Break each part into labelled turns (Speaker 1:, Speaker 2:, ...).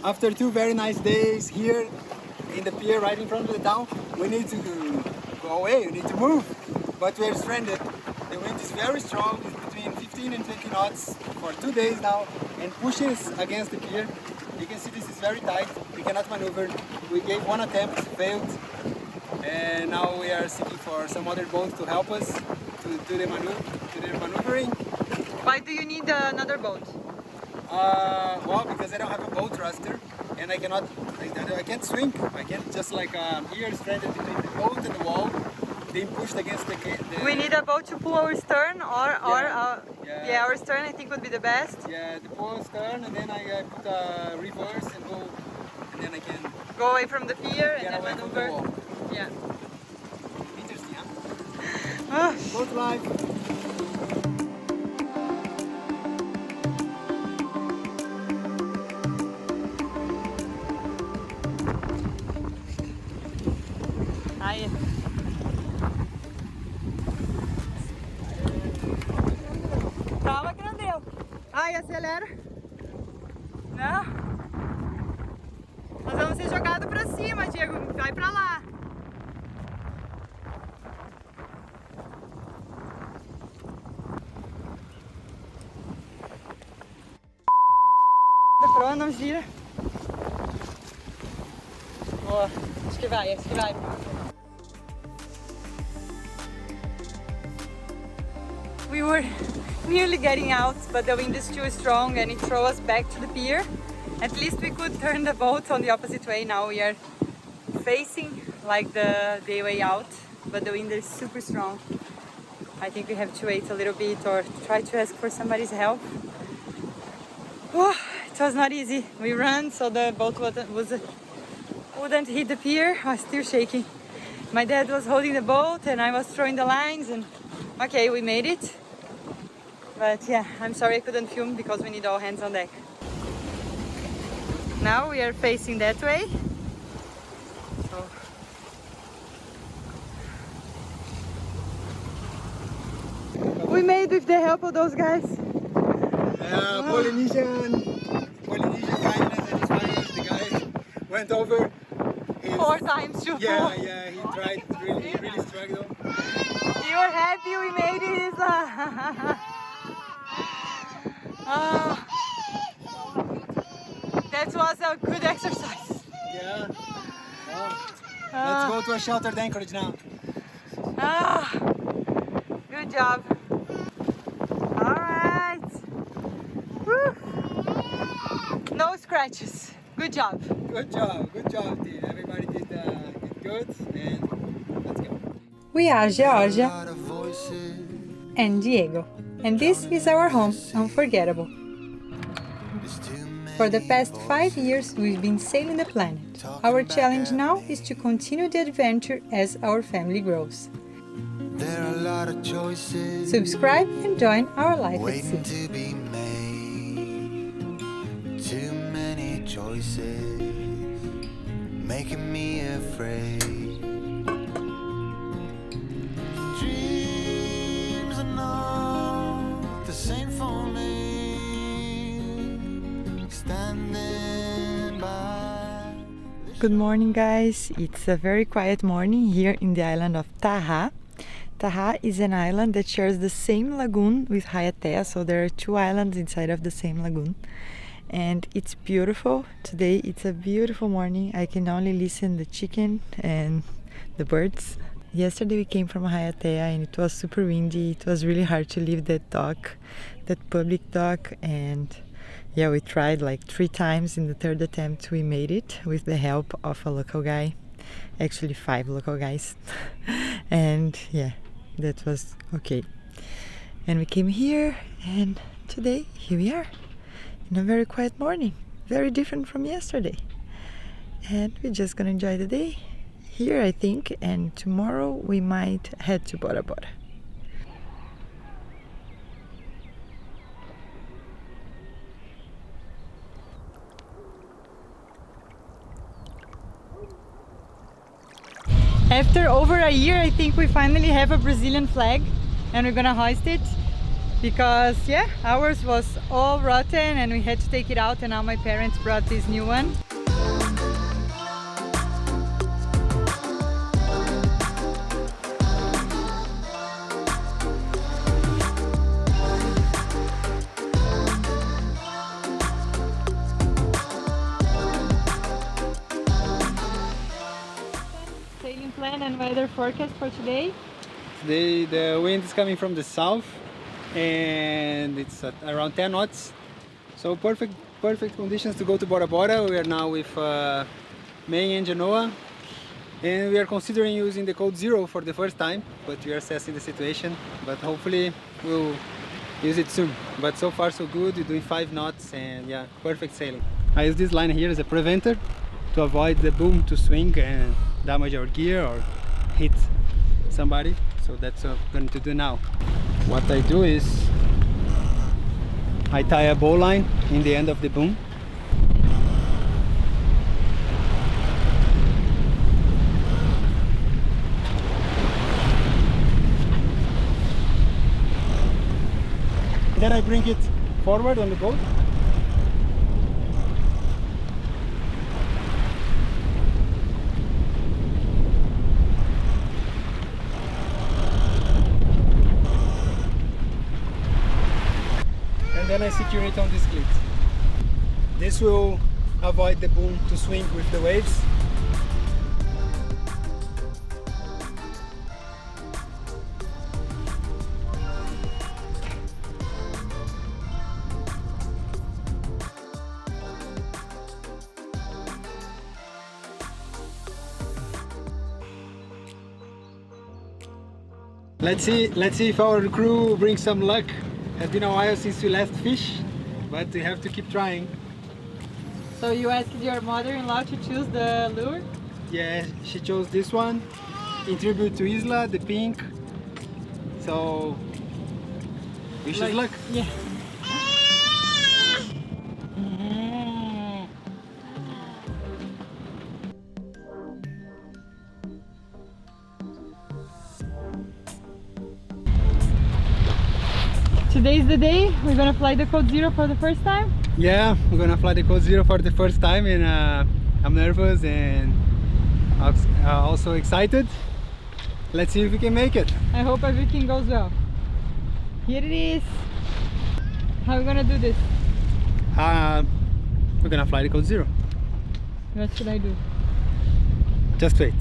Speaker 1: After 2 very nice days here in the pier right in front of the town, we need to go away, we need to move. But we are stranded. The wind is very strong, it's between 15 and 20 knots for 2 days now, and pushes against the pier. You can see this is very tight, we cannot maneuver. We gave one attempt, failed, and now we are seeking for some other boat to help us to do the maneuvering.
Speaker 2: Why do you need another boat?
Speaker 1: Well, because I don't have a boat thruster, and I can't swing. I can't just like here stranded between the boat and the wall, being pushed against the
Speaker 2: We need a boat to pull our stern, yeah, our stern I think would be the best.
Speaker 1: Yeah, the pull stern, and then I put a reverse and go, and then I can
Speaker 2: go away from the pier and
Speaker 1: get
Speaker 2: then
Speaker 1: away from the
Speaker 2: maneuver.
Speaker 1: wall.
Speaker 2: Yeah.
Speaker 1: Interesting, huh? Boat life.
Speaker 2: Aí. Calma que não deu. Ai, acelera. Não. Nós vamos ser jogados pra cima, Diego. Vai pra lá. Pronto, não gira. Boa. Acho que vai, acho que vai. We were nearly getting out, but the wind is too strong and it threw us back to the pier. At least we could turn the boat on the opposite way. Now we are facing like the way out, but the wind is super strong. I think we have to wait a little bit or try to ask for somebody's help. Oh, it was not easy. We ran so the boat wouldn't hit the pier. I was still shaking. My dad was holding the boat and I was throwing the lines, and okay, we made it. But yeah, I'm sorry I couldn't film because we need all hands on deck. Now we are facing that way. So we made with the help of those guys.
Speaker 1: Polynesian kindness and his finance. The guy went over.
Speaker 2: 4 times to
Speaker 1: Yeah, he tried, really struggled.
Speaker 2: You were happy we made it. That was a good exercise.
Speaker 1: Yeah. Let's go to a sheltered anchorage now.
Speaker 2: Good job. All right. Woo. No scratches. Good job.
Speaker 1: Good job, team. Everybody did good, and let's go.
Speaker 2: We are Georgia and Diego, and this is our home, Unforgettable. For the past 5 years, we've been sailing the planet. Our challenge now is to continue the adventure as our family grows.
Speaker 3: There are a lot of choices.
Speaker 2: Subscribe and join our life at
Speaker 3: Waiting
Speaker 2: sea.
Speaker 3: to be made. Too many choices making me afraid. Dreams are not the same for me. Standing by.
Speaker 2: Good morning, guys. It's a very quiet morning here in the island of Taha'a. Taha'a is an island that shares the same lagoon with Raiatea, so there are 2 islands inside of the same lagoon. And it's beautiful. Today it's a beautiful morning. I can only listen the chicken and the birds. Yesterday we came from Raiatea and it was super windy. It was really hard to leave that dock, that public dock, and yeah, we tried like 3 times. In the 3rd attempt we made it with the help of a local guy. Actually 5 local guys. And yeah, that was okay. And we came here, and today here we are in a very quiet morning, very different from yesterday. And we're just gonna enjoy the day here, I think, and tomorrow we might head to Bora. After over a year, I think we finally have a Brazilian flag and we're gonna hoist it. because yeah, ours was all rotten and we had to take it out, and now my parents brought this new one. Sailing plan and weather forecast for today.
Speaker 1: Today the wind is coming from the south and it's at around 10 knots. So perfect conditions to go to Bora Bora. We are now with May and Genoa, and we are considering using the code 0 for the first time, but we are assessing the situation, but hopefully we'll use it soon. But so far so good. We're doing 5 knots and yeah, perfect sailing. I use this line here as a preventer to avoid the boom to swing and damage our gear or hit somebody. So that's what I'm going to do now. What I do is I tie a bowline in the end of the boom. Then I bring it forward on the boat. And then I secure it on this cleat. This will avoid the boom to swing with the waves. Let's see if our crew brings some luck. It's been a while since we last fish, but we have to keep trying.
Speaker 2: So you asked your mother-in-law to choose the lure?
Speaker 1: Yeah, she chose this one in tribute to Isla, the pink. So wish us luck.
Speaker 2: Yeah. Today's the day we're gonna fly the code 0 for the first time.
Speaker 1: Yeah, we're gonna fly the code 0 for the first time, and I'm nervous and also excited. Let's see if we can make it.
Speaker 2: I hope everything goes well. Here it is. How are we gonna do this?
Speaker 1: We're gonna fly the code 0.
Speaker 2: What should I do?
Speaker 1: Just wait.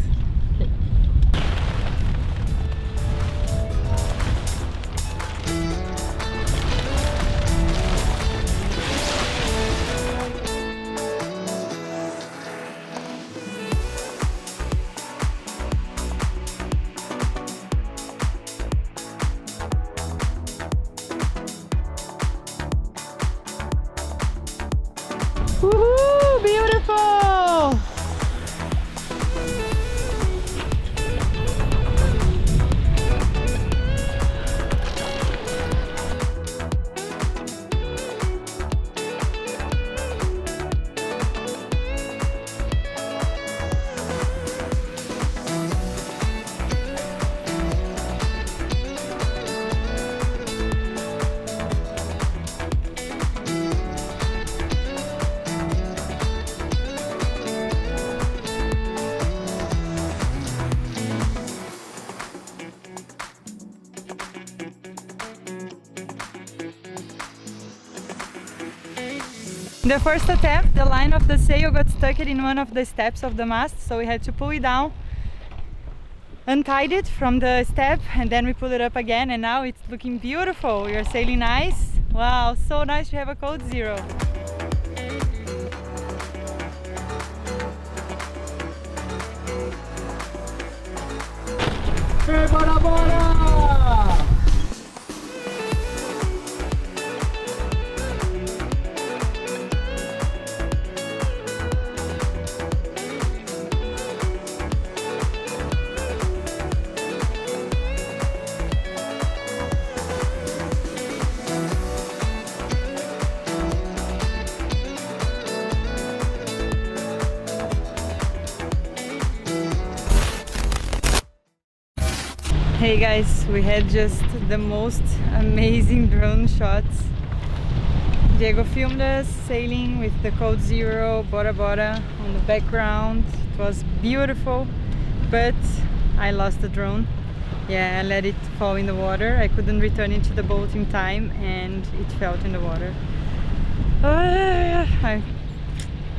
Speaker 2: Okay. Woohoo! Beautiful! The first attempt, the line of the sail got stuck in one of the steps of the mast, so we had to pull it down, untied it from the step, and then we pull it up again, and now it's looking beautiful. We are sailing nice. Wow, so nice to have a code 0.
Speaker 1: Hey, Bora Bora!
Speaker 2: Hey guys, we had just the most amazing drone shots. Diego filmed us sailing with the code 0 Bora Bora on the background. It was beautiful, but I lost the drone. Yeah, I let it fall in the water. I couldn't return it to the boat in time and it fell in the water.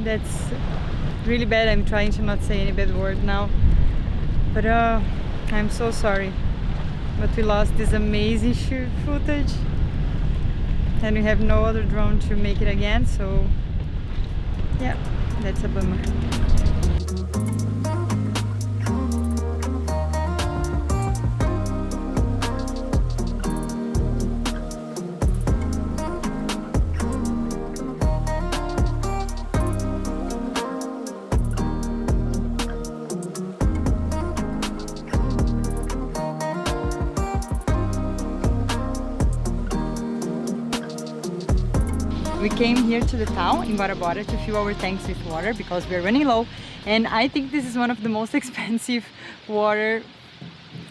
Speaker 2: That's really bad. I'm trying to not say any bad word now, but I'm so sorry. But we lost this amazing footage and we have no other drone to make it again, so yeah, that's a bummer. We came here to the town in Bora Bora to fill our tanks with water because we're running low, and I think this is one of the most expensive water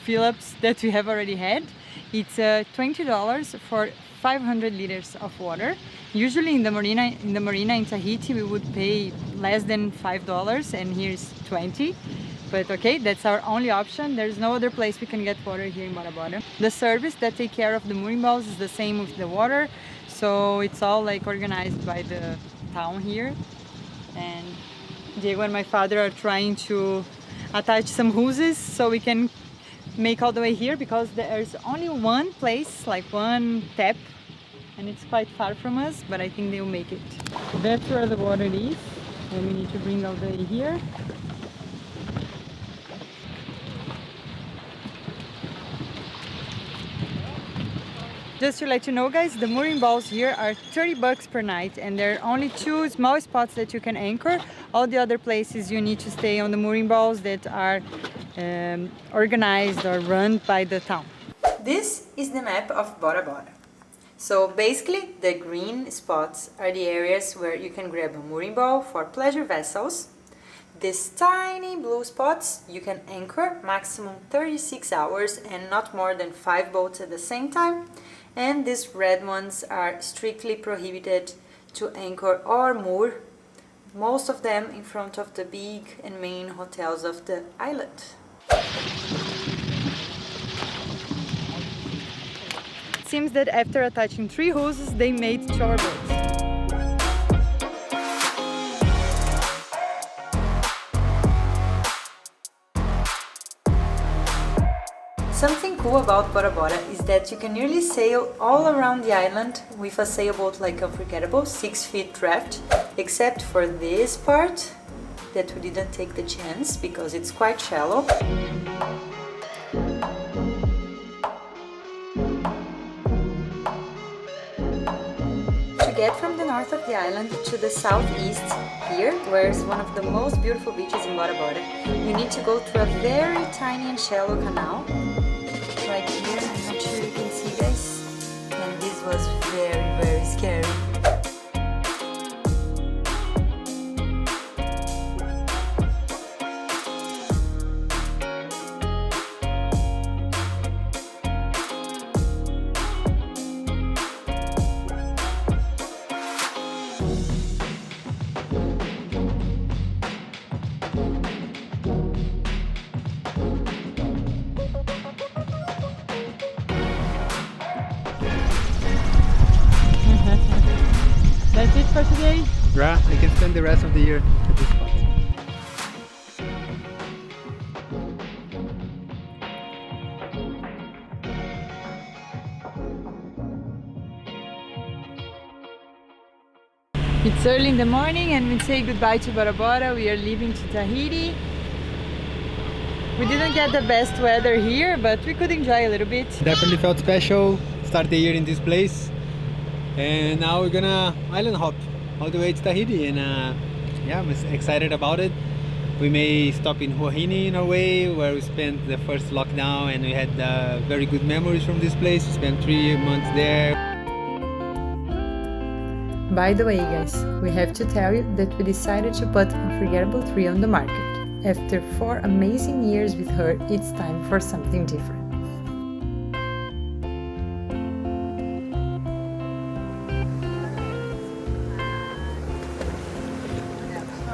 Speaker 2: fill-ups that we have already had. It's $20 for 500 liters of water. Usually in the marina in Tahiti we would pay less than $5, and here's 20. But okay, that's our only option. There's no other place we can get water here in Bora Bora. The service that take care of the mooring balls is the same with the water, so it's all like organized by the town here. And Diego and my father are trying to attach some hoses so we can make all the way here, because there's only one place, like one tap, and it's quite far from us, but I think they'll make it. That's where the water is, and we need to bring all the way here. Just to let you know, guys, the mooring balls here are $30 per night, and there are only 2 small spots that you can anchor. All the other places you need to stay on the mooring balls that are organized or run by the town. This is the map of Bora Bora. So basically the green spots are the areas where you can grab a mooring ball for pleasure vessels. These tiny blue spots you can anchor maximum 36 hours and not more than 5 boats at the same time. And these red ones are strictly prohibited to anchor or moor, most of them in front of the big and main hotels of the island. It seems that after attaching 3 hoses, they made 2 boats. Something cool about Bora Bora is that you can nearly sail all around the island with a sailboat like Unforgettable 6-foot draft, except for this part that we didn't take the chance because it's quite shallow. To get from the north of the island to the southeast, here, where is one of the most beautiful beaches in Bora Bora, you need to go through a very tiny and shallow canal. Right here, I'm not sure you can see, guys, and this was very, very scary. That's it for today.
Speaker 1: Yeah, I can spend the rest of the year at this spot.
Speaker 2: It's early in the morning and we say goodbye to Bora Bora. We are leaving to Tahiti. We didn't get the best weather here, but we could enjoy a little bit.
Speaker 1: Definitely felt special, start the year in this place. And now we're gonna island hop all the way to Tahiti, and yeah, I'm excited about it. We may stop in Huahine in our way, where we spent the first lockdown and we had very good memories from this place. We spent 3 months there.
Speaker 2: By the way, guys, we have to tell you that we decided to put Unforgettable 3 on the market. After 4 amazing years with her, it's time for something different.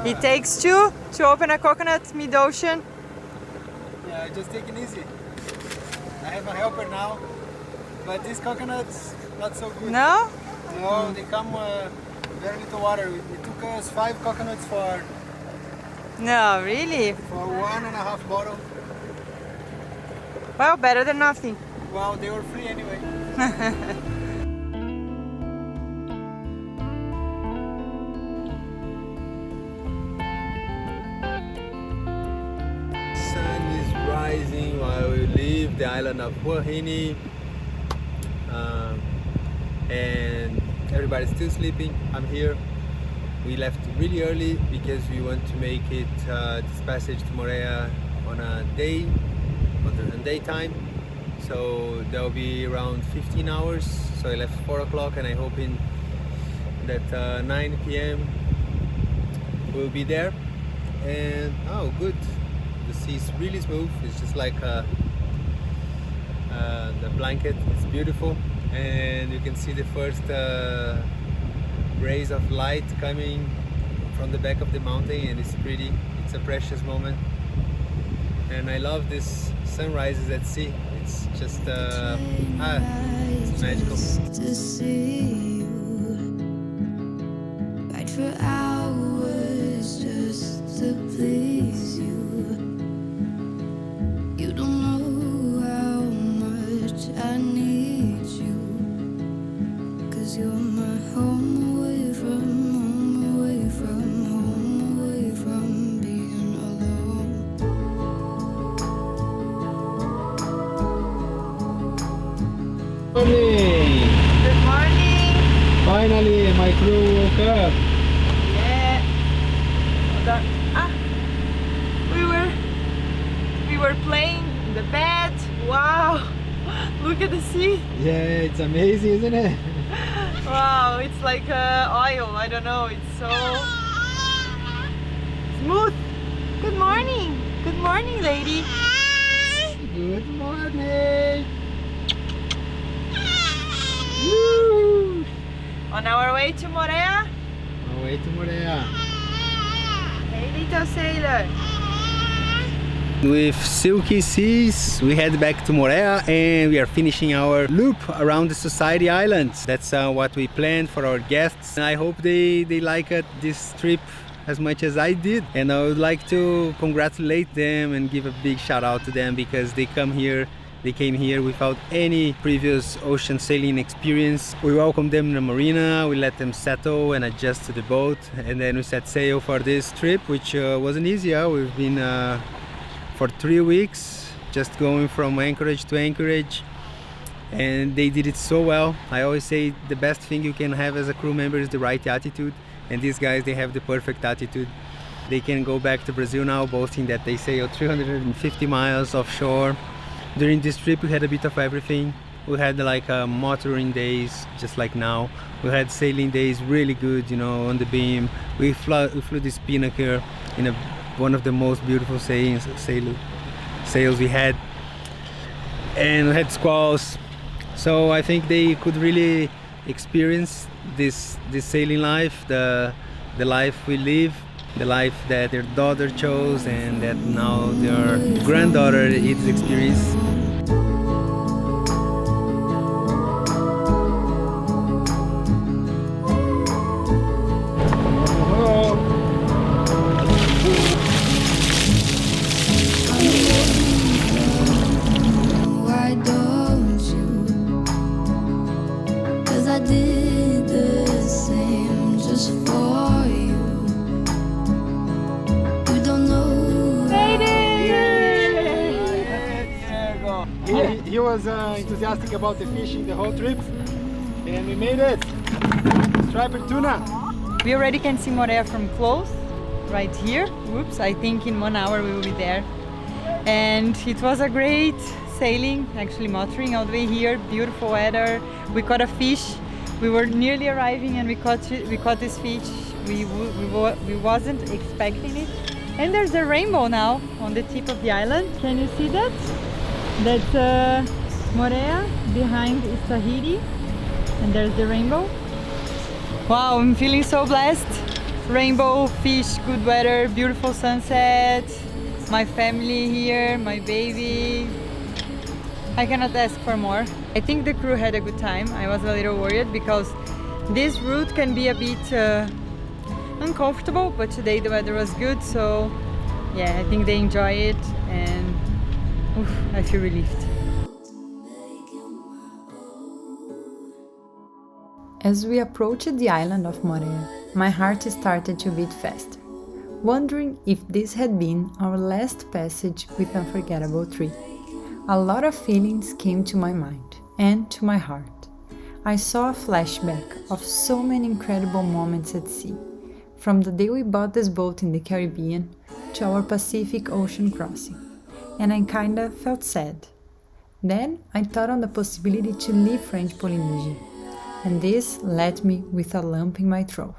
Speaker 2: It takes two to open a coconut mid-ocean.
Speaker 1: Yeah, just take it easy. I have a helper now, but these coconuts not so good.
Speaker 2: No?
Speaker 1: No, they come very little water. It took us 5 coconuts for
Speaker 2: No, really?
Speaker 1: 1.5 bottle.
Speaker 2: Well, better than nothing.
Speaker 1: Well, they were free anyway. Sun is rising while we leave the island of Huahine, and everybody's still sleeping. I'm here. We left really early because we want to make it this passage to Moorea on a daytime. So there will be around 15 hours. So I left 4 o'clock, and I'm hoping that 9 p.m. we'll be there. And oh, good. The sea is really smooth. It's just like the blanket. It's beautiful, and you can see the first rays of light coming from the back of the mountain, and it's pretty. It's a precious moment, and I love this sunrises at sea. It's just it's magical.
Speaker 4: To see you, fight for hours just to please you. You don't know how much I need you, 'cause you're my home away from home, away from home, away from being alone.
Speaker 1: Morning!
Speaker 2: Good morning.
Speaker 1: Finally, my crew woke up.
Speaker 2: Yeah. Hold on. Ah. We were playing in the bed. Wow. Look at the sea.
Speaker 1: Yeah, it's amazing, isn't it?
Speaker 2: Wow, it's like oil. I don't know. It's so smooth. Good morning. Good morning, lady.
Speaker 1: Good morning! Woo!
Speaker 2: On our way to Moorea.
Speaker 1: On our way to Moorea.
Speaker 2: Hey, little sailor.
Speaker 1: With silky seas, we head back to Moorea, and we are finishing our loop around the Society Islands. That's what we planned for our guests. And I hope they like this trip as much as I did. And I would like to congratulate them and give a big shout out to them, because they came here without any previous ocean sailing experience. We welcomed them in the marina, we let them settle and adjust to the boat, and then we set sail for this trip, which wasn't easy. We've been for 3 weeks, just going from anchorage to anchorage, and they did it so well. I always say the best thing you can have as a crew member is the right attitude, and these guys, they have the perfect attitude. They can go back to Brazil now boasting that they sailed 350 miles offshore. During this trip we had a bit of everything. We had like motoring days, just like now. We had sailing days, really good, you know, on the beam. We flew the Spinnaker in one of the most beautiful sails we had, and we had squalls. So I think they could really experience this sailing life, the life we live, the life that their daughter chose, and that now their granddaughter is experiencing.
Speaker 4: Why don't you? 'Cause I did the same just for you. You don't know.
Speaker 1: He was enthusiastic about the fishing the whole trip, and we made it. Striped tuna.
Speaker 2: We already can see Moorea from close, right here. Whoops, I think in 1 hour we will be there. And it was a great sailing, actually motoring all the way here, beautiful weather. We caught a fish. We were nearly arriving and we caught this fish. We wasn't expecting it. And there's a rainbow now on the tip of the island. Can you see that? That's Moorea, behind is Tahiti, and there's the rainbow. Wow, I'm feeling so blessed. Rainbow, fish, good weather, beautiful sunset, my family here, my baby. I cannot ask for more. I think the crew had a good time. I was a little worried because this route can be a bit uncomfortable, but today the weather was good, so yeah, I think they enjoy it and I feel relieved. As we approached the island of Bora, my heart started to beat fast, wondering if this had been our last passage with Unforgettable 3. A lot of feelings came to my mind and to my heart. I saw a flashback of so many incredible moments at sea, from the day we bought this boat in the Caribbean to our Pacific Ocean crossing, and I kinda felt sad. Then I thought on the possibility to leave French Polynesia, and this left me with a lump in my throat.